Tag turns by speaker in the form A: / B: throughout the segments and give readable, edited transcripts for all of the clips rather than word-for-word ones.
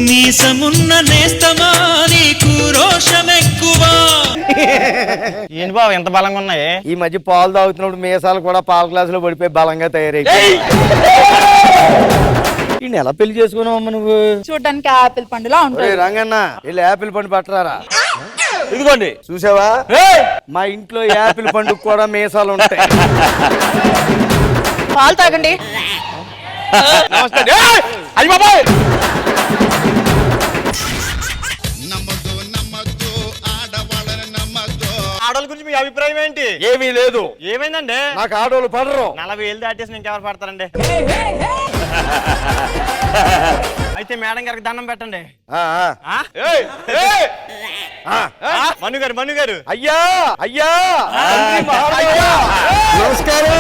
A: మీసమున్న నేస్తమా నీకు రోషమెక్కువా.
B: ఏంటి బాబు ఎంత బలంగా ఉన్నాయి?
C: ఈ మధ్య పాలు తాగుతున్నప్పుడు మీసాలు కూడా పాల గ్లాసులో పడిపోయి బలంగా తయారై. ఈయన ఎలా పెళ్లి చేసుకున్నావు నువ్వు?
D: చూడడానికి ఆపిల్ పండులా ఉంటుంది.
C: రంగన్న వీళ్ళు యాపిల్ పండు పట్టరారా?
B: ఇదిగోండి
C: చూసావా, మా ఇంట్లో యాపిల్ పండుగ కూడా మీసాలు ఉంటాయి.
D: పాలు తాగండి.
B: అయ్యి బాబాయ్ ఆడవాళ్ళ గురించి మీ అభిప్రాయం ఏంటి?
C: ఏమీ లేదు.
B: ఏమైందండి?
C: నాకు ఆడవాళ్ళు పడరు.
B: 40 ఏళ్ళు దాటేసి ఇంకెవరు పడతారండి? అయితే మేడం గారికి దండం పెట్టండి. మను గారు
C: అయ్యా అయ్యా నమస్కారం.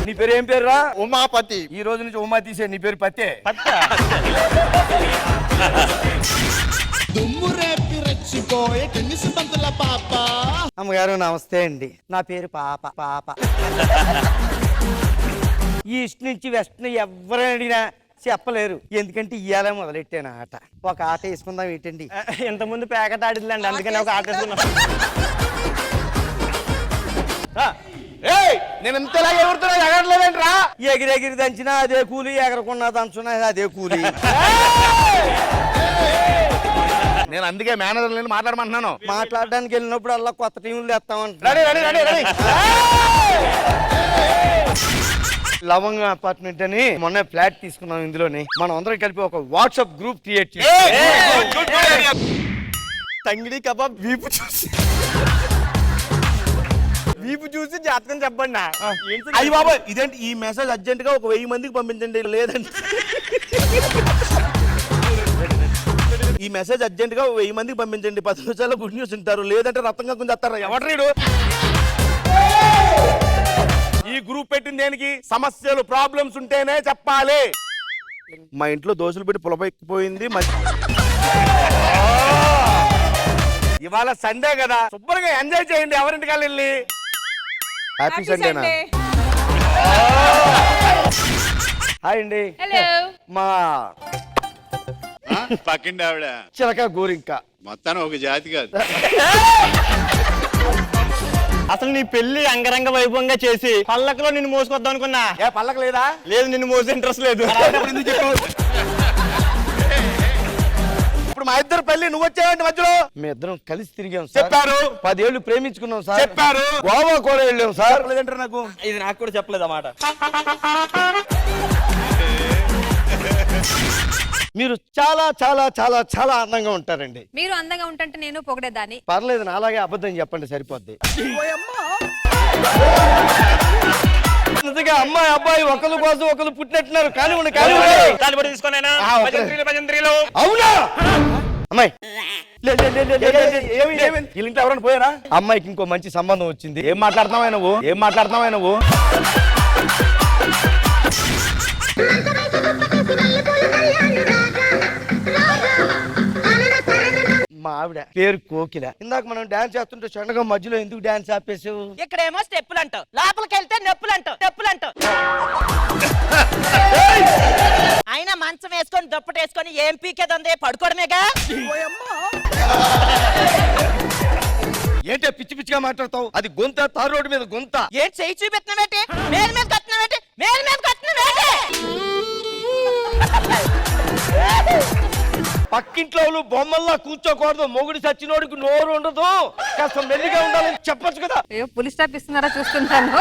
C: నీ పేరు ఏం పేరు రా?
B: ఉమాపతి.
C: ఈ రోజు నుంచి ఉమా తీసే, నీ పేరు పత్తే. అమ్మగారు నమస్తే అండి. నా పేరు పాప. ఈస్ట్ నుంచి వెస్ట్ ఎవరైనా అడిగినా చెప్పలేరు, ఎందుకంటే ఇయ్యాలే మొదలెట్టాను ఆట. ఒక ఆట వేసుకుందాం ఏంటండి?
B: ఇంత ముందు ప్యాకెట్ ఆడిద్దండి, అందుకని ఒక ఆట వేసుకున్నాం.
C: నేను ఇంతలా ఎగురుతున్నా ఎగరలేదంట్రా? ఎగిరెగిరి దంచినా అదే కూలి, ఎగరకున్నా దంచున్నా అదే కూలి.
E: నేను అందుకే మేనేజర్ నేను మాట్లాడమంటున్నాను.
C: మాట్లాడడానికి వెళ్ళినప్పుడు అలా కొత్త టీంలు తెస్తామంట. లవంగ అపార్ట్మెంట్ అని మొన్న ఫ్లాట్ తీసుకున్నాం. ఇందులోని మనం అందరం కలిపి ఒక వాట్సాప్ గ్రూప్ క్రియేట్ చేసి
B: తంగిడి కబాబ్ వీపు చూసి జాతకం చెప్పండి.
E: అయ్యి బాబా ఇదేంటి ఈ మెసేజ్ అర్జెంట్ గా ఒక 1000 మందికి పంపించండి. లేదండి ఈ మెసేజ్ అర్జెంట్ గా 1000 మందికి పంపించండి. 10 నిమిషాల్లో గుడ్ న్యూస్ ఉంటారు, లేదంటే రక్తంగా గుంజేస్తారు. ఎవరు ఈ గ్రూప్ పెట్టింది దేనికి? సమస్యలు ప్రాబ్లమ్స్ ఉంటేనే చెప్పాలి. మా ఇంట్లో దోశలు పెట్టి పులపెక్కిపోయింది. ఇవాళ సండే కదా, శుభ్రంగా ఎంజాయ్ చేయండి. ఎవరింటికి వెళ్ళి హ్యాపీ సండేనా?
C: హాయ్ అండి. మా
F: పక్కిండి ఆవిడ
C: చిలక గోరింక
F: మొత్తాన్ని ఒక జాతి కాదు.
B: అసలు నీ పెళ్లి అంగరంగ వైభవంగా చేసి పల్లకలో నిన్ను మోసుకొద్దాం అనుకున్నా.
E: ఏ పల్లక లేదా?
B: లేదు, నిన్ను మోసే ఇంట్రెస్ట్ లేదు.
E: ఇప్పుడు మా ఇద్దరు పెళ్లి నువ్వు వచ్చావంటి మధ్యలో.
C: మీ ఇద్దరం కలిసి తిరిగాం సార్.
E: చెప్పారు.
C: 10 ఏళ్ళు ప్రేమించుకున్నాం సార్.
E: చెప్పారు.
C: గోవా కూడా వెళ్ళాం సార్.
E: లేదంటారు నాకు.
B: ఇది నాకు కూడా చెప్పలేదు అన్నమాట.
C: మీరు చాలా చాలా చాలా చాలా అందంగా ఉంటారండి.
D: మీరు అందంగా ఉంటుంటే నేను పొగడేదాన్ని.
C: పర్లేదు, నా అలాగే అబద్ధం చెప్పండి సరిపోద్ది. నిజంగా అమ్మాయి అబ్బాయి ఒకరి కోసం ఒకరు పుట్టినట్టున్నారు. కానివ్వండి
B: తీసుకోనైనా
C: అవునా అమ్మాయి?
E: వీళ్ళంటే ఎవరైనా పోయారా?
C: అమ్మాయికి ఇంకో మంచి సంబంధం వచ్చింది.
E: ఏం మాట్లాడుతున్నావా నువ్వు?
C: మా ఆవిడ పేరు కోకిల. ఇందాక మనం డాన్స్ చేస్తుంటే చెండగా మధ్యలో ఎందుకు డాన్స్ ఆపేసావు?
G: ఇక్కడేమో స్టెప్పులు అంటావు, లోపలికి వెళ్తే నొప్పులు అంటావు. అయినా మంచం వేసుకొని దుప్పటి వేసుకొని ఏం పీకేదంది? పడుకోవడమేగా.
C: ఏంటే పిచ్చి పిచ్చిగా మాట్లాడతావు? అది గొంత, తారు రోడ్డు మీద గొంత.
G: ఏంటి చెయ్యి చూపెత్తున్నావేంటి? మేలు మీద కట్టినవేంటి? మేలు మీద కట్టినవేంటి?
C: పక్కింట్లో బొమ్మల్లా కూర్చోకూడదు. మొగుడు చచ్చినోడికి నోరు ఉండదు. కాస్త మెల్లిగా ఉండాలని చెప్పొచ్చు కదా.
D: అయ్యో, పులిస్ స్టాప్ ఇస్తున్నారా చూస్తున్నాను.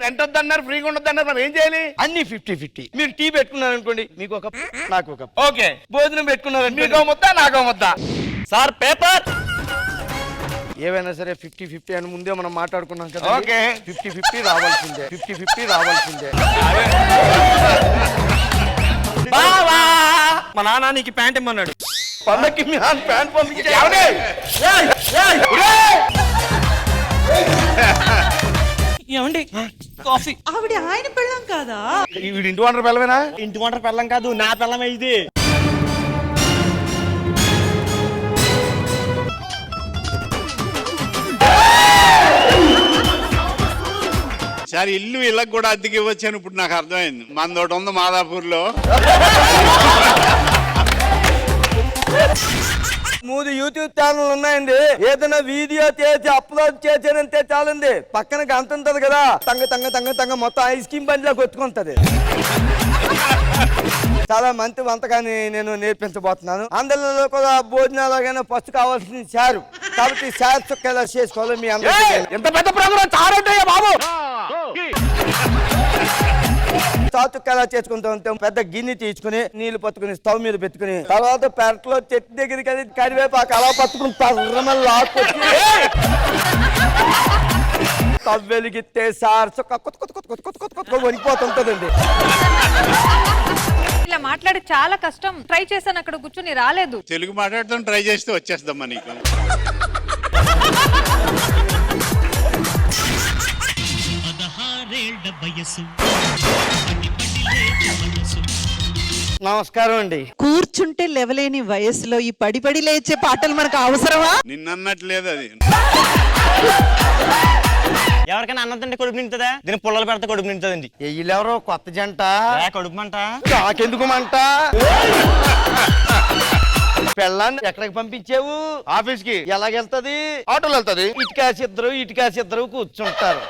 E: ఎంత వద్దన్నారు, ఫ్రీగా ఉండొద్దన్నారు, మనం ఏం చేయాలి?
C: అన్ని 50-50. మీరు టీ పెట్టుకున్నారు అనుకోండి, మీకు ఒక నాకు ఒక.
E: ఓకే.
C: భోజనం పెట్టుకున్నారు,
E: నీకో ముద్ద నాకో ముద్ద.
B: Sir paper.
C: ఏవైనా సరే 50-50 అని ముందే మనం మాట్లాడుకున్నాం కదా.
E: ఓకే.
C: 50-50 రావాల్సిందే. 50-50 రావాల్సిందే.
B: బావా, మా నాన్న నీకు ప్యాంట్ ఇమ్మన్నాడు.
C: పండక్కి మీ నాన్న ప్యాంట్ పంపించాడు.
B: ఏమండి కాఫీ?
G: ఆవిడ ఆయన పెళ్ళం కాదా?
E: వీడి ఇంటి వంటరు పిల్లవేనా?
B: ఇంటి వంట పెళ్ళం కాదు, నా పెళ్ళమే ఇది.
F: ఈసారి ఇల్లు ఇళ్ళకి కూడా అద్దెకి ఇవ్వచ్చాను ఇప్పుడు నాకు అర్థమైంది. మనదోటి ఉంది మాదాపూర్లో.
C: మూడు యూట్యూబ్ ఛానల్ ఉన్నాయండి. ఏదైనా వీడియో చేసి అప్లోడ్ చేసానంటే చాలండి, పక్కన గంట ఉంటది కదా, తంగ తంగ తంగ తంగ మొత్తం ఐస్ క్రీమ్ బండిలో కొట్టుకుంటది. చాలా మంచి వంటకాన్ని నేను నేర్పించబోతున్నాను. అందరిలో కూడా భోజనాలుగానే ఫస్ట్ కావాల్సింది చారు. కాబట్టి చారు చుక్క ఎలా చేసుకోవాలో మీ అందరికీ
E: ఎంత పెద్ద ప్రోగ్రామ్ చారంటే బాబు.
C: చారు చుక్క ఎలా చేసుకుంటాం, పెద్ద గిన్నె తీసుకుని నీళ్లు పట్టుకుని స్టవ్ మీద పెట్టుకుని, తర్వాత పెరట్లో చెట్టు దగ్గరికి వెళ్ళి కరివేపాకు అలా పట్టుకుని పర్రమని లాక్కొచ్చి స్టవ్ వెలిగిస్తే చారు చుక్క కొత్త కొత్త కొత్త కొత్త కొత్త కొత్త వణికిపోతుంటదండి.
D: ఇలా మాట్లాడి చాలా కష్టం. ట్రై చేశాను, అక్కడ కూర్చుని రాలేదు.
F: తెలుగు మాట్లాడుతాం, ట్రై చేస్తే వచ్చేస్తామ్మా నీకు.
C: నమస్కారం అండి.
H: కూర్చుంటే లేవలేని వయసులో ఈ పడి లేచే పాటలు మనకు అవసరమా?
F: నిన్నట్లేదు అది.
B: ఎవరికైనా అన్నదండి కడుపు నిండుతుందా? దీని పుల్లలు పెడితే కడుపు నిండుతుందండి.
C: వీళ్ళెవరో కొత్త జంట.
B: కడుపు మంట
C: నాకెందుకు మంట? పెళ్ళాన్ని ఎక్కడికి పంపించావు?
E: ఆఫీస్ కి.
C: ఎలాగెళ్తది?
E: ఆటోలో వెళ్తది.
C: ఇటుకాసిద్దరు కూర్చుంటారు.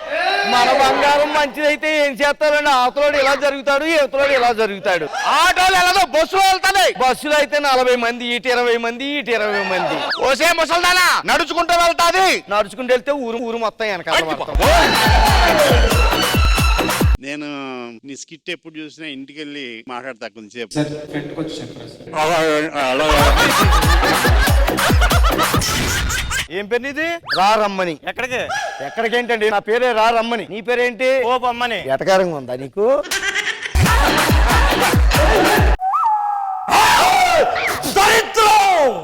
C: మన బంగారం మంచిదైతే ఏం చేస్తారండి? అవతలోడు ఇలా జరుగుతాడు, ఇవతలోడు ఇలా జరుగుతాడు.
E: ఆటోలు వెళ్ళదు, బస్సులో వెళ్తాది.
C: బస్సులో అయితే 40 మంది, ఇటు 20 మంది, ఇటు 20 మంది.
E: ఓసే ముసల్దానా నడుచుకుంటూ వెళ్తాది.
C: నడుచుకుంటూ వెళ్తే ఊరు మొత్తం వెనకాల పడతాం.
F: నేను నీ స్కిట్ ఎప్పుడు చూసినా ఇంటికి వెళ్ళి మాట్లాడతా కొంచెంసేపు.
C: ఏం పేరు నీది? రారమ్మని.
B: ఎక్కడికి?
C: ఎక్కడికేంటండి? నా పేరే రారమ్మని. నీ పేరేంటి?
B: ఓ బొమ్మని.
C: ఎటకారంగా ఉందా నీకు?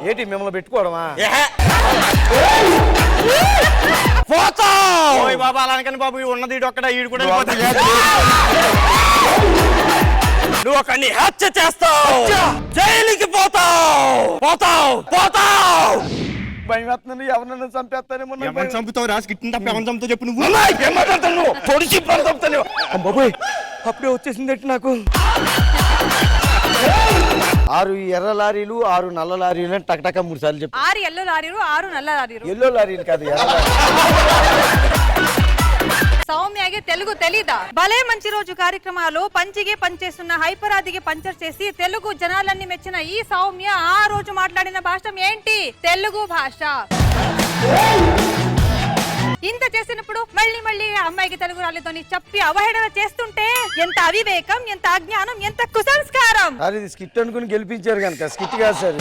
C: ఏంటి మిమ్మల్ని పెట్టుకోవడమా?
B: ఓయ్ బాబా అలా అనకండి బాబు, ఉన్నది ఇటు ఒక్కడ, ఈడు కూడా వెళ్ళిపోతాడు. నువ్వు ఒకడిని హత్య చేస్తావు, జైలుకి పోతావు.
C: భయం వేస్తుంది, ఎవరినైనా చంపేస్తానేమో.
B: ఎవరిని చంపుతావు? రాసి గిట్టిన తప్ప ఎవరిని చంపుతావు చెప్పు నువ్వు.
C: బాబోయ్, అప్పుడే వచ్చేసిందట్టి నాకు. 6 ఎర్ర లారీలు 6 నల్ల లారీలు అని టకటక 3 సార్లు చెప్పు.
D: 6 ఎల్లో లారీలు 6 నల్ల లారీలు.
C: ఎల్లో లారీలు కాదు, ఎర్ర లారీలు.
D: సౌమ్యకి తెలుగు తెలీదా? భలే మంచి రోజు కార్యక్రమాలు పంచిగే పనిచేస్తున్న హైపరాదికి పంచర్ చేసి తెలుగు జనాలన్నీ మెచ్చిన ఈ సౌమ్య ఆ రోజు మాట్లాడిన భాష ఏంటి? తెలుగు భాష. ఇంత చేసినప్పుడు మళ్ళీ అమ్మాయికి తెలుగు రాలేదని చెప్పి అవహేళన చేస్తుంటే ఎంత అవివేకం, ఎంత అజ్ఞానం, ఎంత కుసంస్కారం.
C: అది స్కిట్ అనుకుని గెలిపించారు కనుక స్కిట్ కాదు సార్.